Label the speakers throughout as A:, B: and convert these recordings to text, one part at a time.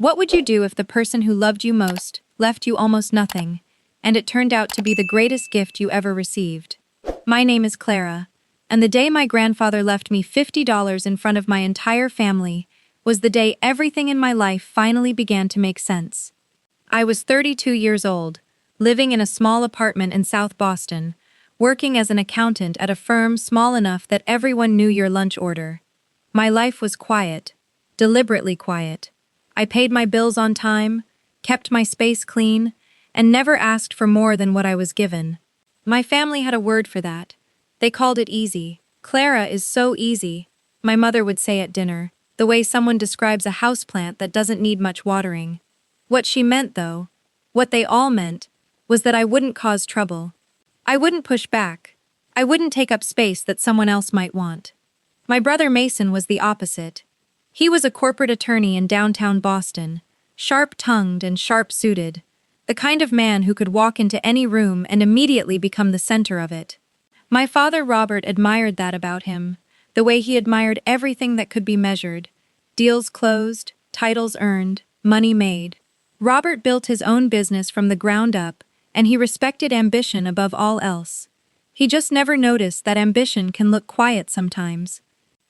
A: What would you do if the person who loved you most left you almost nothing, and it turned out to be the greatest gift you ever received? My name is Clara, and the day my grandfather left me $50 in front of my entire family was the day everything in my life finally began to make sense. I was 32 years old, living in a small apartment in South Boston, working as an accountant at a firm small enough that everyone knew your lunch order. My life was quiet, deliberately quiet. I paid my bills on time, kept my space clean, and never asked for more than what I was given. My family had a word for that. They called it easy. Clara is so easy, my mother would say at dinner, the way someone describes a houseplant that doesn't need much watering. What she meant, though, what they all meant, was that I wouldn't cause trouble. I wouldn't push back. I wouldn't take up space that someone else might want. My brother Mason was the opposite. He was a corporate attorney in downtown Boston, sharp-tongued and sharp-suited, the kind of man who could walk into any room and immediately become the center of it. My father Robert admired that about him, the way he admired everything that could be measured: deals closed, titles earned, money made. Robert built his own business from the ground up, and he respected ambition above all else. He just never noticed that ambition can look quiet sometimes.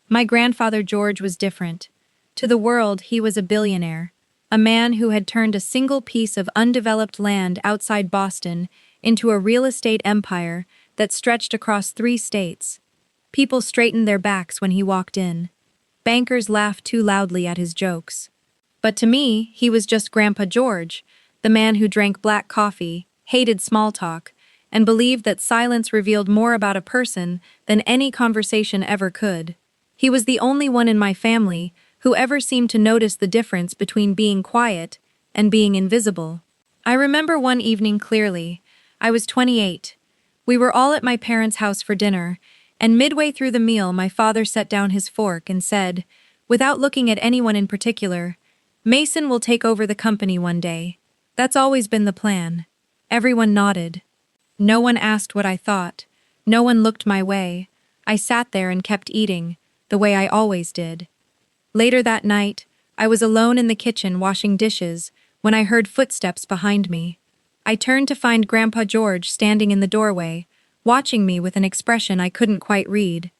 A: My grandfather George was different. To the world, he was a billionaire, a man who had turned a single piece of undeveloped land outside Boston into a real estate empire that stretched across 3 states. People straightened their backs when he walked in. Bankers laughed too loudly at his jokes. But to me, he was just Grandpa George, the man who drank black coffee, hated small talk, and believed that silence revealed more about a person than any conversation ever could. He was the only one in my family who ever seemed to notice the difference between being quiet and being invisible. I remember one evening clearly. I was 28. We were all at my parents' house for dinner, and midway through the meal my father set down his fork and said, without looking at anyone in particular, "Mason will take over the company one day. That's always been the plan." Everyone nodded. No one asked what I thought. No one looked my way. I sat there and kept eating, the way I always did. Later that night, I was alone in the kitchen washing dishes when I heard footsteps behind me. I turned to find Grandpa George standing in the doorway, watching me with an expression I couldn't quite read.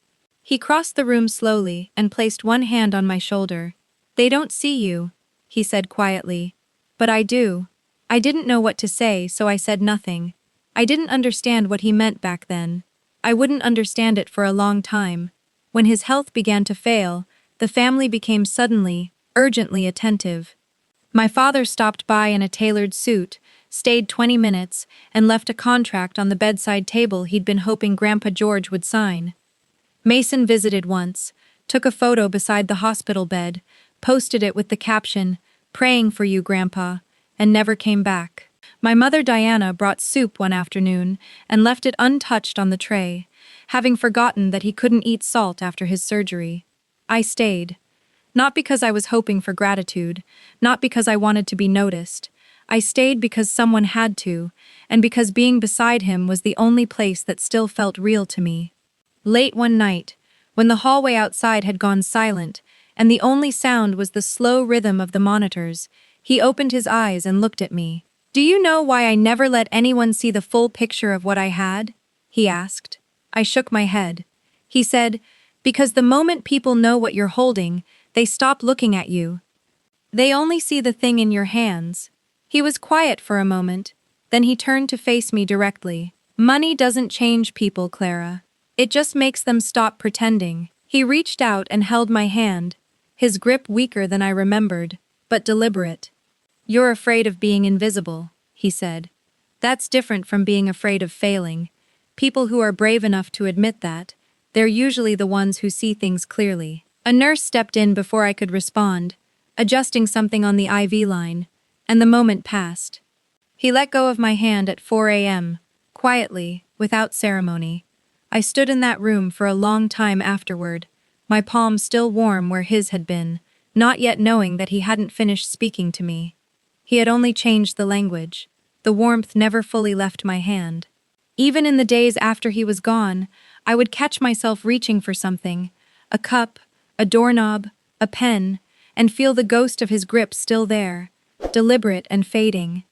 A: He crossed the room slowly and placed one hand on my shoulder. "They don't see you," he said quietly. "But I do." I didn't know what to say, so I said nothing. I didn't understand what he meant back then. I wouldn't understand it for a long time. When his health began to fail, the family became suddenly, urgently attentive. My father stopped by in a tailored suit, stayed 20 minutes, and left a contract on the bedside table he'd been hoping Grandpa George would sign. Mason visited once, took a photo beside the hospital bed, posted it with the caption, "Praying for you, Grandpa," and never came back. My mother Diana brought soup one afternoon and left it untouched on the tray, having forgotten that he couldn't eat salt after his surgery. I stayed. Not because I was hoping for gratitude, not because I wanted to be noticed. I stayed because someone had to, and because being beside him was the only place that still felt real to me. Late one night, when the hallway outside had gone silent, and the only sound was the slow rhythm of the monitors, he opened his eyes and looked at me. "Do you know why I never let anyone see the full picture of what I had?" he asked. I shook my head. He said, "Because the moment people know what you're holding, they stop looking at you. They only see the thing in your hands." He was quiet for a moment, then he turned to face me directly. "Money doesn't change people, Clara. It just makes them stop pretending." He reached out and held my hand, his grip weaker than I remembered, but deliberate. "You're afraid of being invisible," he said. "That's different from being afraid of failing. People who are brave enough to admit that, they're usually the ones who see things clearly." A nurse stepped in before I could respond, adjusting something on the IV line, and the moment passed. He let go of my hand at 4 a.m., quietly, without ceremony. I stood in that room for a long time afterward, my palm still warm where his had been, not yet knowing that he hadn't finished speaking to me. He had only changed the language. The warmth never fully left my hand. Even in the days after he was gone, I would catch myself reaching for something, a cup, a doorknob, a pen, and feel the ghost of his grip still there, deliberate and fading.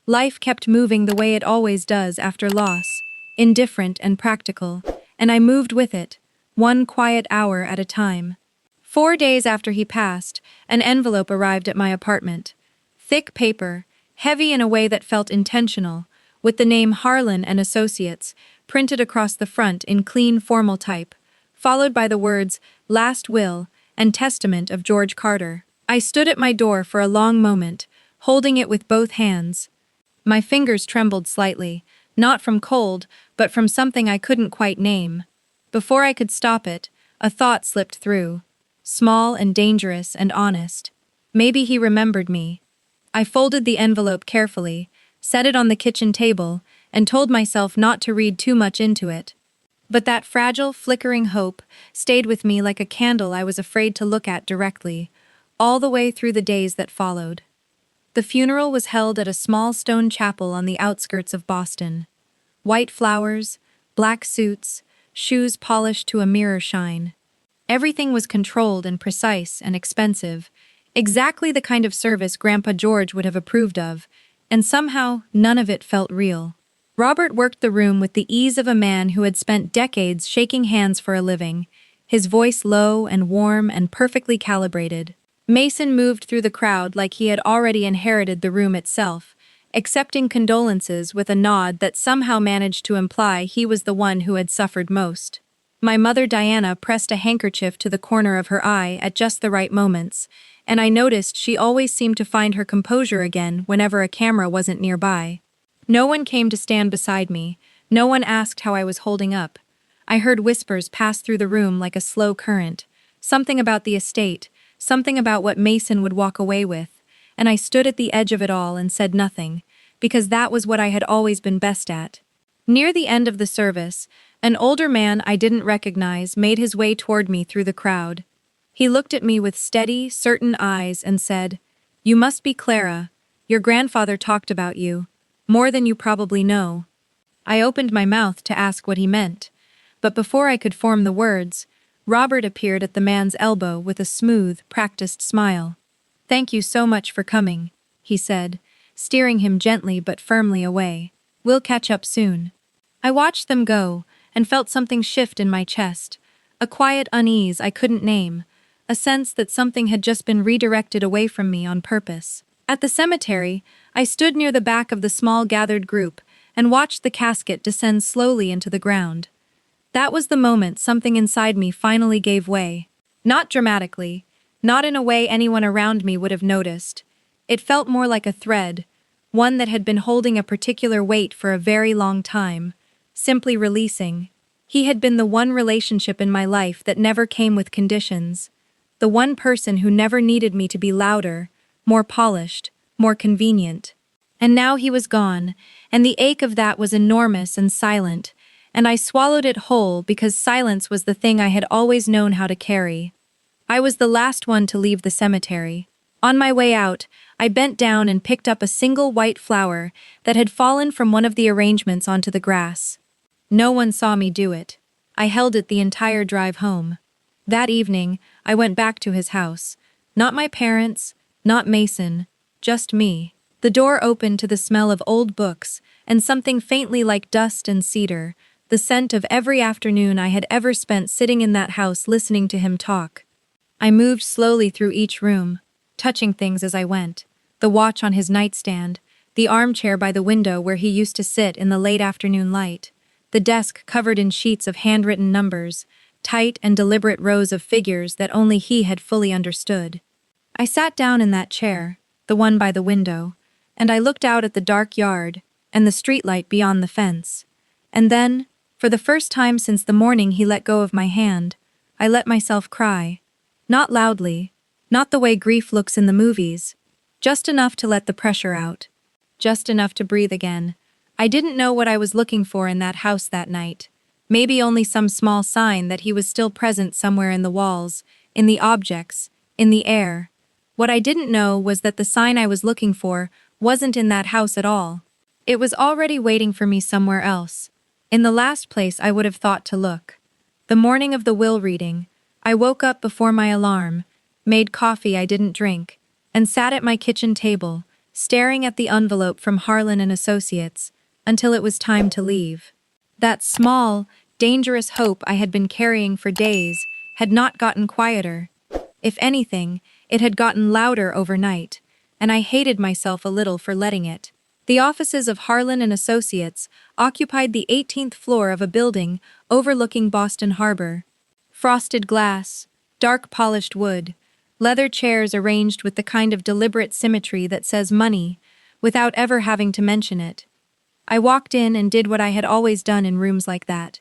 A: Life kept moving the way it always does after loss, indifferent and practical, and I moved with it, one quiet hour at a time. 4 days after he passed, an envelope arrived at my apartment. Thick paper, heavy in a way that felt intentional, with the name Harlan and Associates printed across the front in clean formal type, followed by the words "Last Will" and "Testament of George Carter." I stood at my door for a long moment, holding it with both hands. My fingers trembled slightly, not from cold, but from something I couldn't quite name. Before I could stop it, a thought slipped through. Small and dangerous and honest. Maybe he remembered me. I folded the envelope carefully, set it on the kitchen table, and told myself not to read too much into it. But that fragile, flickering hope stayed with me like a candle I was afraid to look at directly, all the way through the days that followed. The funeral was held at a small stone chapel on the outskirts of Boston. White flowers, black suits, shoes polished to a mirror shine. Everything was controlled and precise and expensive, exactly the kind of service Grandpa George would have approved of, and somehow none of it felt real. Robert worked the room with the ease of a man who had spent decades shaking hands for a living, his voice low and warm and perfectly calibrated. Mason moved through the crowd like he had already inherited the room itself, accepting condolences with a nod that somehow managed to imply he was the one who had suffered most. My mother Diana pressed a handkerchief to the corner of her eye at just the right moments, and I noticed she always seemed to find her composure again whenever a camera wasn't nearby. No one came to stand beside me, no one asked how I was holding up. I heard whispers pass through the room like a slow current, something about the estate, something about what Mason would walk away with, and I stood at the edge of it all and said nothing, because that was what I had always been best at. Near the end of the service, an older man I didn't recognize made his way toward me through the crowd. He looked at me with steady, certain eyes and said, "You must be Clara. Your grandfather talked about you. More than you probably know." I opened my mouth to ask what he meant, but before I could form the words, Robert appeared at the man's elbow with a smooth, practiced smile. "Thank you so much for coming," he said, steering him gently but firmly away. "We'll catch up soon." I watched them go, and felt something shift in my chest, a quiet unease I couldn't name, a sense that something had just been redirected away from me on purpose. At the cemetery, I stood near the back of the small gathered group and watched the casket descend slowly into the ground. That was the moment something inside me finally gave way. Not dramatically, not in a way anyone around me would have noticed. It felt more like a thread, one that had been holding a particular weight for a very long time, simply releasing. He had been the one relationship in my life that never came with conditions, the one person who never needed me to be louder, more polished, more convenient. And now he was gone, and the ache of that was enormous and silent, and I swallowed it whole because silence was the thing I had always known how to carry. I was the last one to leave the cemetery. On my way out, I bent down and picked up a single white flower that had fallen from one of the arrangements onto the grass. No one saw me do it. I held it the entire drive home. That evening, I went back to his house. Not my parents, not Mason, just me. The door opened to the smell of old books and something faintly like dust and cedar, the scent of every afternoon I had ever spent sitting in that house listening to him talk. I moved slowly through each room, touching things as I went. The watch on his nightstand, the armchair by the window where he used to sit in the late afternoon light, the desk covered in sheets of handwritten numbers, tight and deliberate rows of figures that only he had fully understood. I sat down in that chair, the one by the window, and I looked out at the dark yard and the streetlight beyond the fence. And then, for the first time since the morning he let go of my hand, I let myself cry. Not loudly, not the way grief looks in the movies, just enough to let the pressure out, just enough to breathe again. I didn't know what I was looking for in that house that night. Maybe only some small sign that he was still present somewhere in the walls, in the objects, in the air. What I didn't know was that the sign I was looking for wasn't in that house at all. It was already waiting for me somewhere else, in the last place I would have thought to look. The morning of the will reading, I woke up before my alarm, made coffee I didn't drink, and sat at my kitchen table, staring at the envelope from Harlan and Associates, until it was time to leave. That small, dangerous hope I had been carrying for days had not gotten quieter. If anything, it had gotten louder overnight, and I hated myself a little for letting it. The offices of Harlan and Associates occupied the 18th floor of a building overlooking Boston Harbor. Frosted glass, dark polished wood, leather chairs arranged with the kind of deliberate symmetry that says money, without ever having to mention it. I walked in and did what I had always done in rooms like that.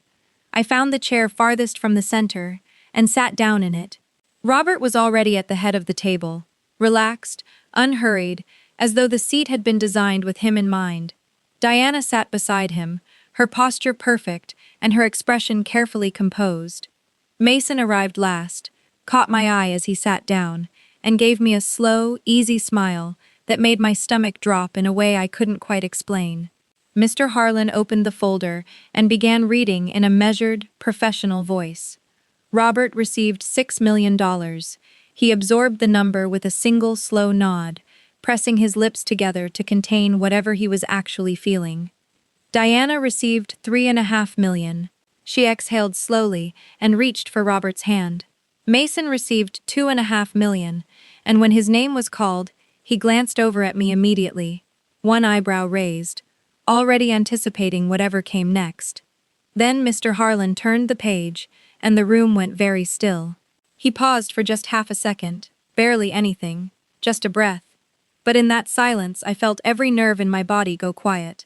A: I found the chair farthest from the center and sat down in it. Robert was already at the head of the table, relaxed, unhurried, as though the seat had been designed with him in mind. Diana sat beside him, her posture perfect and her expression carefully composed. Mason arrived last, caught my eye as he sat down, and gave me a slow, easy smile that made my stomach drop in a way I couldn't quite explain. Mr. Harlan opened the folder and began reading in a measured, professional voice. Robert received $6 million. He absorbed the number with a single slow nod, pressing his lips together to contain whatever he was actually feeling. Diana received $3.5 million. She exhaled slowly and reached for Robert's hand. Mason received $2.5 million, and when his name was called, he glanced over at me immediately, one eyebrow raised, already anticipating whatever came next. Then Mr. Harlan turned the page, and the room went very still. He paused for just half a second, barely anything, just a breath. But in that silence I felt every nerve in my body go quiet.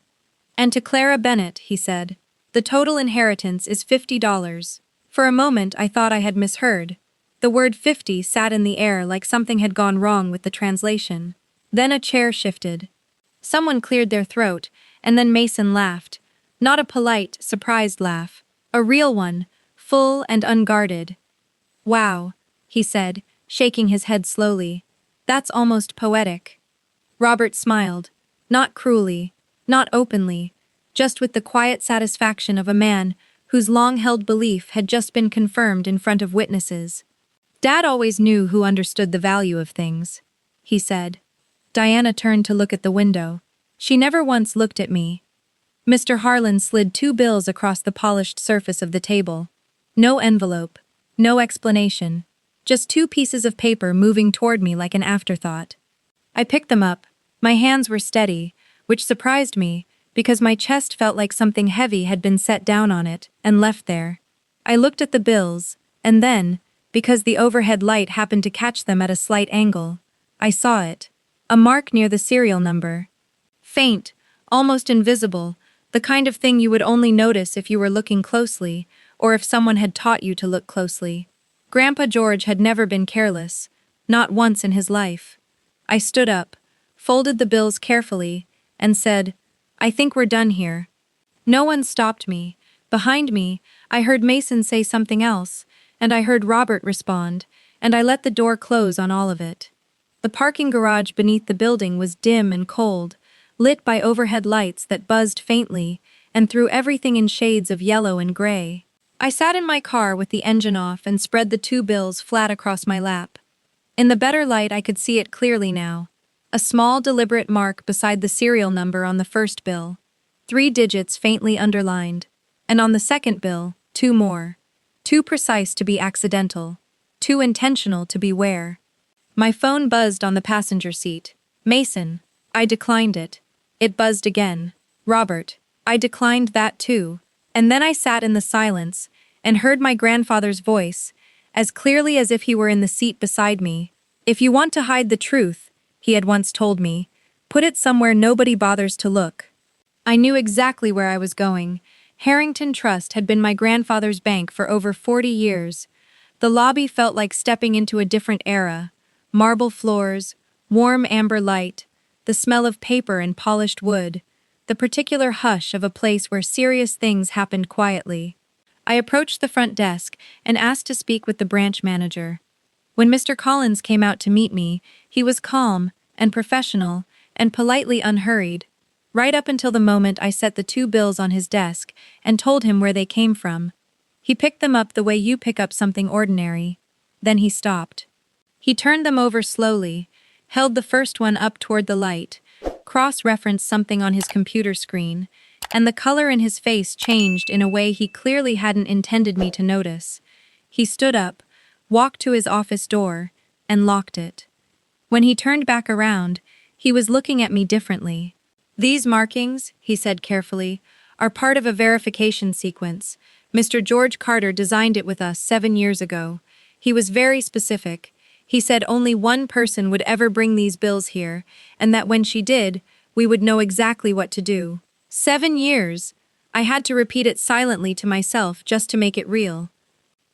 A: "And to Clara Bennett," he said, "the total inheritance is $50. For a moment I thought I had misheard. The word 50 sat in the air like something had gone wrong with the translation. Then a chair shifted. Someone cleared their throat, and then Mason laughed. Not a polite, surprised laugh. A real one, full and unguarded. "Wow," he said, shaking his head slowly. "That's almost poetic." Robert smiled. Not cruelly, not openly, just with the quiet satisfaction of a man whose long-held belief had just been confirmed in front of witnesses. "Dad always knew who understood the value of things," he said. Diana turned to look at the window. She never once looked at me. Mr. Harlan slid 2 bills across the polished surface of the table. No envelope, no explanation, just 2 pieces of paper moving toward me like an afterthought. I picked them up. My hands were steady, which surprised me, because my chest felt like something heavy had been set down on it and left there. I looked at the bills, and then, because the overhead light happened to catch them at a slight angle, I saw it. A mark near the serial number. Faint, almost invisible, the kind of thing you would only notice if you were looking closely, or if someone had taught you to look closely. Grandpa George had never been careless, not once in his life. I stood up, folded the bills carefully, and said, "I think we're done here." No one stopped me. Behind me, I heard Mason say something else, and I heard Robert respond, and I let the door close on all of it. The parking garage beneath the building was dim and cold, lit by overhead lights that buzzed faintly and threw everything in shades of yellow and gray. I sat in my car with the engine off and spread the 2 bills flat across my lap. In the better light I could see it clearly now. A small deliberate mark beside the serial number on the first bill, 3 digits faintly underlined, and on the second bill, 2 more. Too precise to be accidental, too intentional to beware. My phone buzzed on the passenger seat. Mason. I declined it. It buzzed again. Robert. I declined that too. And then I sat in the silence and heard my grandfather's voice, as clearly as if he were in the seat beside me. "If you want to hide the truth," he had once told me, "put it somewhere nobody bothers to look." I knew exactly where I was going. Harrington Trust had been my grandfather's bank for over 40 years. The lobby felt like stepping into a different era. Marble floors, warm amber light, the smell of paper and polished wood, the particular hush of a place where serious things happened quietly. I approached the front desk and asked to speak with the branch manager. When Mr. Collins came out to meet me, he was calm and professional and politely unhurried, right up until the moment I set the 2 bills on his desk and told him where they came from. He picked them up the way you pick up something ordinary. Then he stopped. He turned them over slowly, held the first one up toward the light, cross-referenced something on his computer screen, and the color in his face changed in a way he clearly hadn't intended me to notice. He stood up, walked to his office door, and locked it. When he turned back around, he was looking at me differently. "These markings," he said carefully, "are part of a verification sequence. Mr. George Carter designed it with us 7 years ago. He was very specific. He said only one person would ever bring these bills here, and that when she did, we would know exactly what to do." 7 years! I had to repeat it silently to myself just to make it real.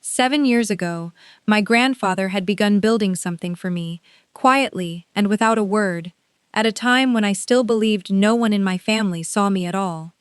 A: 7 years ago, my grandfather had begun building something for me, quietly and without a word, at a time when I still believed no one in my family saw me at all.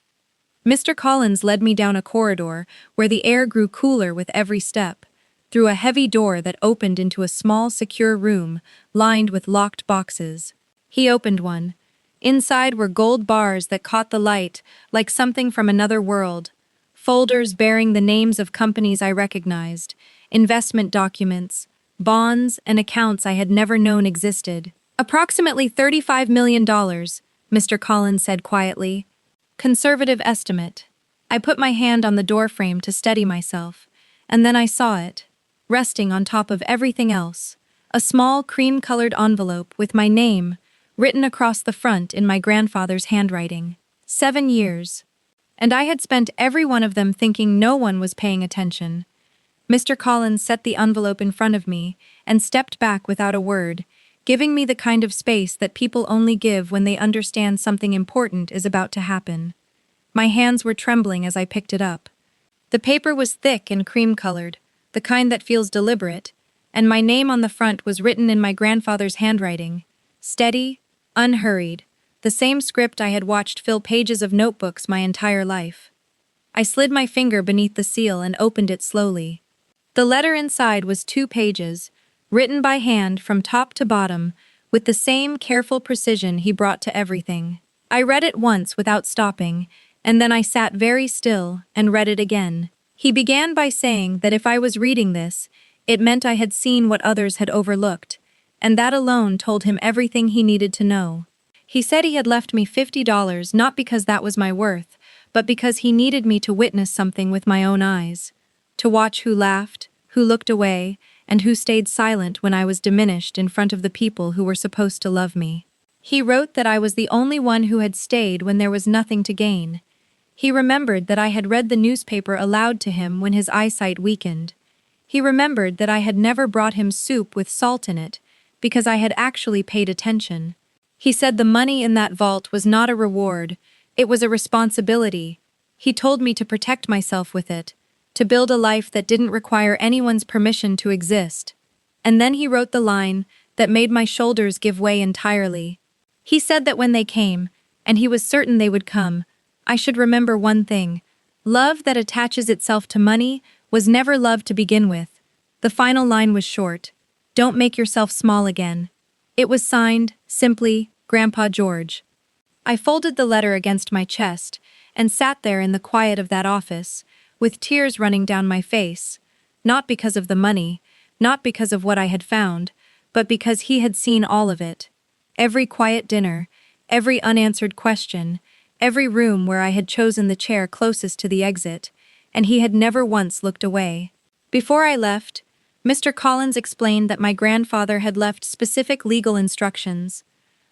A: Mr. Collins led me down a corridor where the air grew cooler with every step, through a heavy door that opened into a small, secure room lined with locked boxes. He opened one. Inside were gold bars that caught the light like something from another world, folders bearing the names of companies I recognized, investment documents, bonds, and accounts I had never known existed. "Approximately $35 million, Mr. Collins said quietly. "Conservative estimate." I put my hand on the doorframe to steady myself, and then I saw it, resting on top of everything else, a small cream-colored envelope with my name written across the front in my grandfather's handwriting. 7 years. And I had spent every one of them thinking no one was paying attention. Mr. Collins set the envelope in front of me and stepped back without a word, giving me the kind of space that people only give when they understand something important is about to happen. My hands were trembling as I picked it up. The paper was thick and cream-colored, the kind that feels deliberate, and my name on the front was written in my grandfather's handwriting. Steady, unhurried, the same script I had watched fill pages of notebooks my entire life. I slid my finger beneath the seal and opened it slowly. The letter inside was 2 pages, written by hand from top to bottom, with the same careful precision he brought to everything. I read it once without stopping, and then I sat very still and read it again. He began by saying that if I was reading this, it meant I had seen what others had overlooked, and that alone told him everything he needed to know. He said he had left me $50 not because that was my worth, but because he needed me to witness something with my own eyes, to watch who laughed, who looked away, and who stayed silent when I was diminished in front of the people who were supposed to love me. He wrote that I was the only one who had stayed when there was nothing to gain. He remembered that I had read the newspaper aloud to him when his eyesight weakened. He remembered that I had never brought him soup with salt in it, because I had actually paid attention. He said the money in that vault was not a reward, it was a responsibility. He told me to protect myself with it, to build a life that didn't require anyone's permission to exist. And then he wrote the line that made my shoulders give way entirely. He said that when they came, and he was certain they would come, I should remember one thing. Love that attaches itself to money was never love to begin with. The final line was short. Don't make yourself small again. It was signed, simply, Grandpa George. I folded the letter against my chest and sat there in the quiet of that office, with tears running down my face, not because of the money, not because of what I had found, but because he had seen all of it. Every quiet dinner, every unanswered question, every room where I had chosen the chair closest to the exit, and he had never once looked away. Before I left, Mr. Collins explained that my grandfather had left specific legal instructions.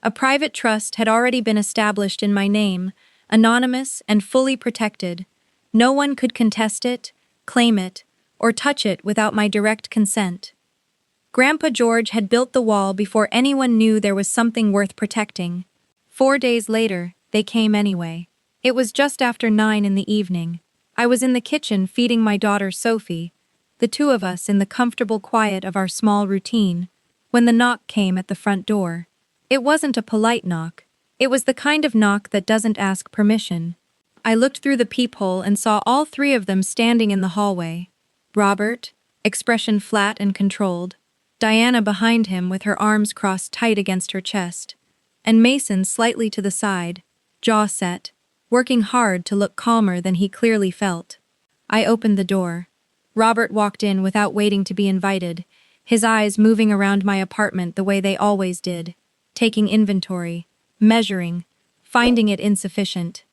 A: A private trust had already been established in my name, anonymous and fully protected. No one could contest it, claim it, or touch it without my direct consent. Grandpa George had built the wall before anyone knew there was something worth protecting. 4 days later, they came anyway. It was just after 9 in the evening. I was in the kitchen feeding my daughter Sophie, the two of us in the comfortable quiet of our small routine, when the knock came at the front door. It wasn't a polite knock. It was the kind of knock that doesn't ask permission. I looked through the peephole and saw all 3 of them standing in the hallway. Robert, expression flat and controlled, Diana behind him with her arms crossed tight against her chest, and Mason slightly to the side, jaw set, working hard to look calmer than he clearly felt. I opened the door. Robert walked in without waiting to be invited, his eyes moving around my apartment the way they always did, taking inventory, measuring, finding it insufficient.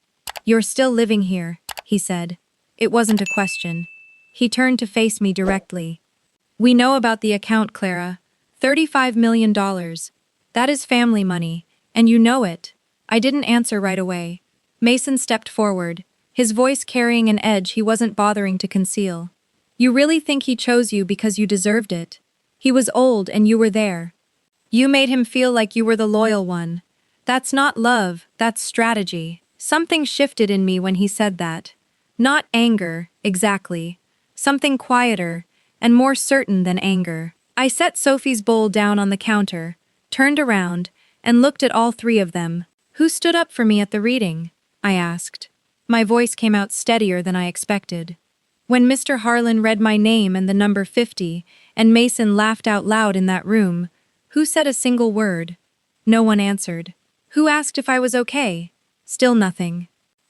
A: "You're still living here," he said. It wasn't a question. He turned to face me directly. "We know about the account, Clara. $35 million. That is family money, and you know it." I didn't answer right away. Mason stepped forward, his voice carrying an edge he wasn't bothering to conceal. "You really think he chose you because you deserved it? He was old and you were there. You made him feel like you were the loyal one. That's not love, that's strategy." Something shifted in me when he said that. Not anger, exactly. Something quieter and more certain than anger. I set Sophie's bowl down on the counter, turned around, and looked at all three of them. "Who stood up for me at the reading?" I asked. My voice came out steadier than I expected. "When Mr. Harlan read my name and the number 50, and Mason laughed out loud in that room, who said a single word?" No one answered. "Who asked if I was okay?" Still nothing.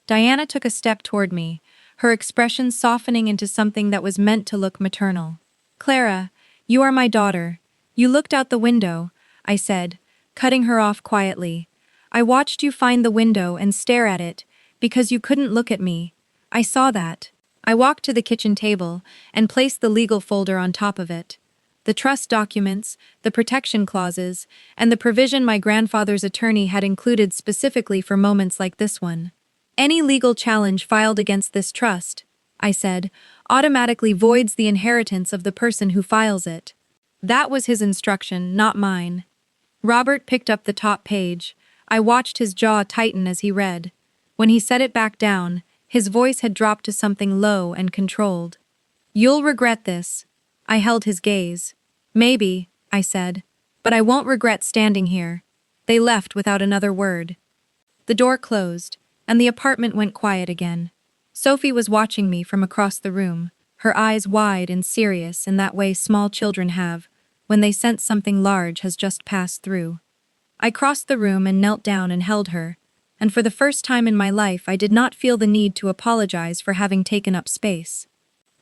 A: Diana took a step toward me, her expression softening into something that was meant to look maternal. "Clara, you are my daughter. You looked out the window," I said, cutting her off quietly. "I watched you find the window and stare at it, because you couldn't look at me. I saw that." I walked to the kitchen table and placed the legal folder on top of it. The trust documents, the protection clauses, and the provision my grandfather's attorney had included specifically for moments like this one. "Any legal challenge filed against this trust," I said, "automatically voids the inheritance of the person who files it." That was his instruction, not mine. Robert picked up the top page. I watched his jaw tighten as he read. When he set it back down, his voice had dropped to something low and controlled. "You'll regret this." I held his gaze. "Maybe," I said, "but I won't regret standing here." They left without another word. The door closed, and the apartment went quiet again. Sophie was watching me from across the room, her eyes wide and serious in that way small children have when they sense something large has just passed through. I crossed the room and knelt down and held her, and for the first time in my life I did not feel the need to apologize for having taken up space.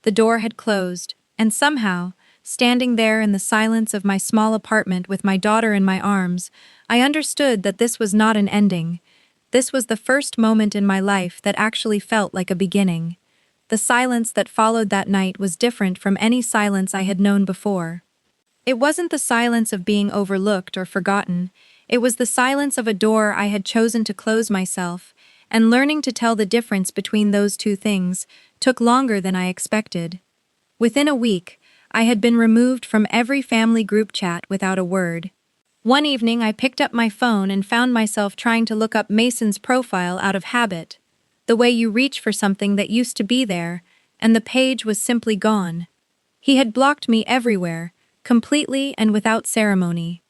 A: The door had closed, and somehow, standing there in the silence of my small apartment with my daughter in my arms, I understood that this was not an ending. This was the first moment in my life that actually felt like a beginning. The silence that followed that night was different from any silence I had known before. It wasn't the silence of being overlooked or forgotten. It was the silence of a door I had chosen to close myself, and learning to tell the difference between those two things took longer than I expected. Within a week, I had been removed from every family group chat without a word. One evening I picked up my phone and found myself trying to look up Mason's profile out of habit, the way you reach for something that used to be there, and the page was simply gone. He had blocked me everywhere, completely and without ceremony.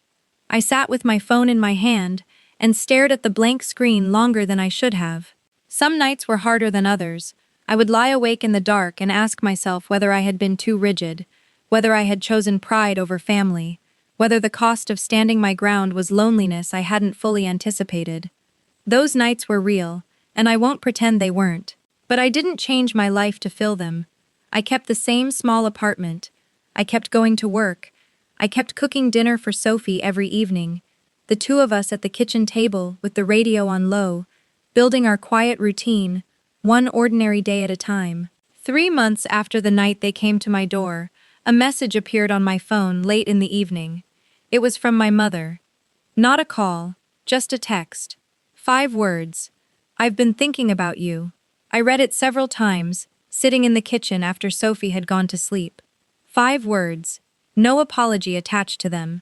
A: I sat with my phone in my hand and stared at the blank screen longer than I should have. Some nights were harder than others. I would lie awake in the dark and ask myself whether I had been too rigid, whether I had chosen pride over family, whether the cost of standing my ground was loneliness I hadn't fully anticipated. Those nights were real, and I won't pretend they weren't. But I didn't change my life to fill them. I kept the same small apartment. I kept going to work. I kept cooking dinner for Sophie every evening, the two of us at the kitchen table with the radio on low, building our quiet routine, one ordinary day at a time. 3 months after the night they came to my door, a message appeared on my phone late in the evening. It was from my mother. Not a call, just a text. 5 words. "I've been thinking about you." I read it several times, sitting in the kitchen after Sophie had gone to sleep. 5 words. No apology attached to them.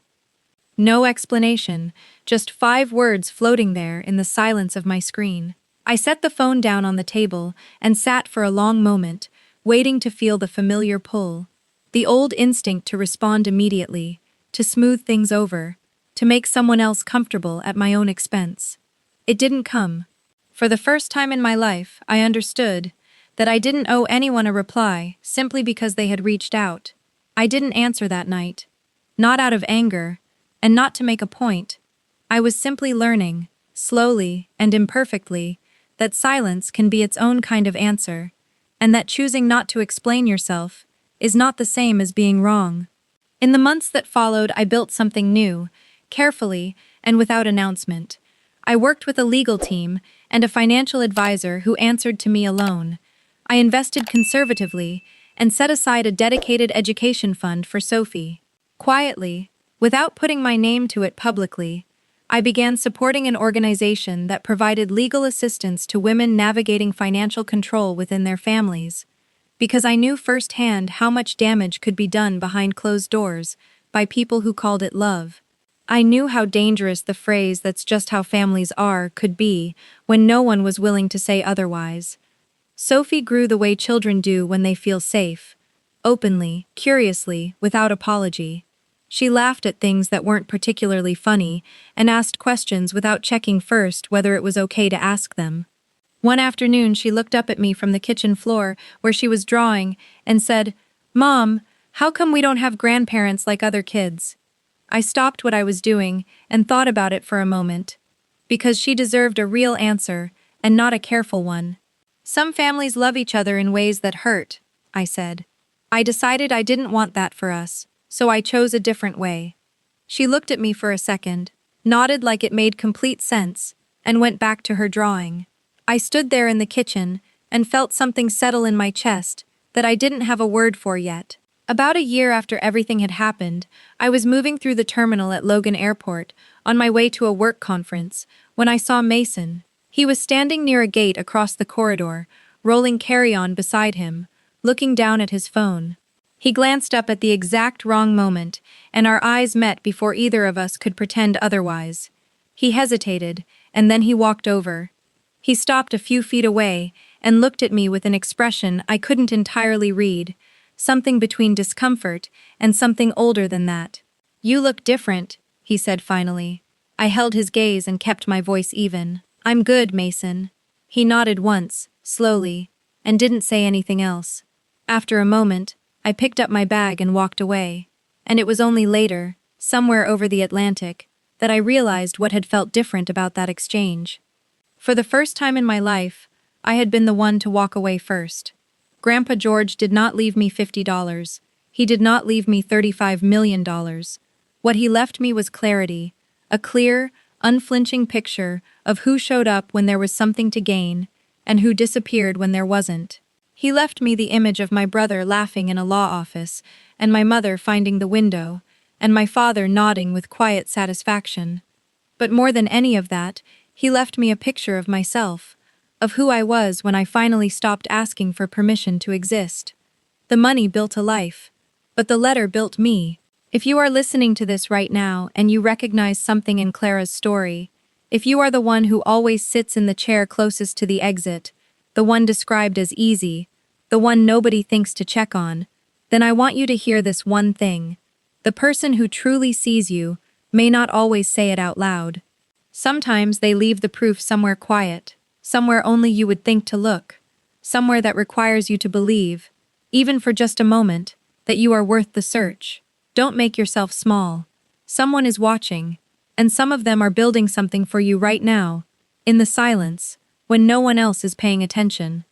A: No explanation, just 5 words floating there in the silence of my screen. I set the phone down on the table and sat for a long moment, waiting to feel the familiar pull. The old instinct to respond immediately, to smooth things over, to make someone else comfortable at my own expense. It didn't come. For the first time in my life, I understood that I didn't owe anyone a reply simply because they had reached out. I didn't answer that night. Not out of anger, and not to make a point. I was simply learning, slowly and imperfectly, that silence can be its own kind of answer, and that choosing not to explain yourself is not the same as being wrong. In the months that followed, I built something new, carefully and without announcement. I worked with a legal team and a financial advisor who answered to me alone. I invested conservatively and set aside a dedicated education fund for Sophie. Quietly, without putting my name to it publicly, I began supporting an organization that provided legal assistance to women navigating financial control within their families, because I knew firsthand how much damage could be done behind closed doors by people who called it love. I knew how dangerous the phrase "that's just how families are" could be when no one was willing to say otherwise. Sophie grew the way children do when they feel safe, openly, curiously, without apology. She laughed at things that weren't particularly funny and asked questions without checking first whether it was okay to ask them. One afternoon, she looked up at me from the kitchen floor where she was drawing and said, "Mom, how come we don't have grandparents like other kids?" I stopped what I was doing and thought about it for a moment. Because she deserved a real answer and not a careful one. "Some families love each other in ways that hurt," I said. "I decided I didn't want that for us, so I chose a different way." She looked at me for a second, nodded like it made complete sense, and went back to her drawing. I stood there in the kitchen and felt something settle in my chest that I didn't have a word for yet. About a year after everything had happened, I was moving through the terminal at Logan Airport on my way to a work conference when I saw Mason. He was standing near a gate across the corridor, rolling carry-on beside him, looking down at his phone. He glanced up at the exact wrong moment, and our eyes met before either of us could pretend otherwise. He hesitated, and then he walked over. He stopped a few feet away and looked at me with an expression I couldn't entirely read, something between discomfort and something older than that. "You look different," he said finally. I held his gaze and kept my voice even. "I'm good, Mason." He nodded once, slowly, and didn't say anything else. After a moment, I picked up my bag and walked away, and it was only later, somewhere over the Atlantic, that I realized what had felt different about that exchange. For the first time in my life, I had been the one to walk away first. Grandpa George did not leave me $50. He did not leave me $35 million. What he left me was clarity, a clear, unflinching picture of who showed up when there was something to gain and who disappeared when there wasn't. He left me the image of my brother laughing in a law office, and my mother finding the window, and my father nodding with quiet satisfaction. But more than any of that, he left me a picture of myself, of who I was when I finally stopped asking for permission to exist. The money built a life, but the letter built me. If you are listening to this right now and you recognize something in Clara's story, if you are the one who always sits in the chair closest to the exit, the one described as easy, the one nobody thinks to check on, then I want you to hear this one thing. The person who truly sees you may not always say it out loud. Sometimes they leave the proof somewhere quiet, somewhere only you would think to look, somewhere that requires you to believe, even for just a moment, that you are worth the search. Don't make yourself small. Someone is watching, and some of them are building something for you right now, in the silence, when no one else is paying attention.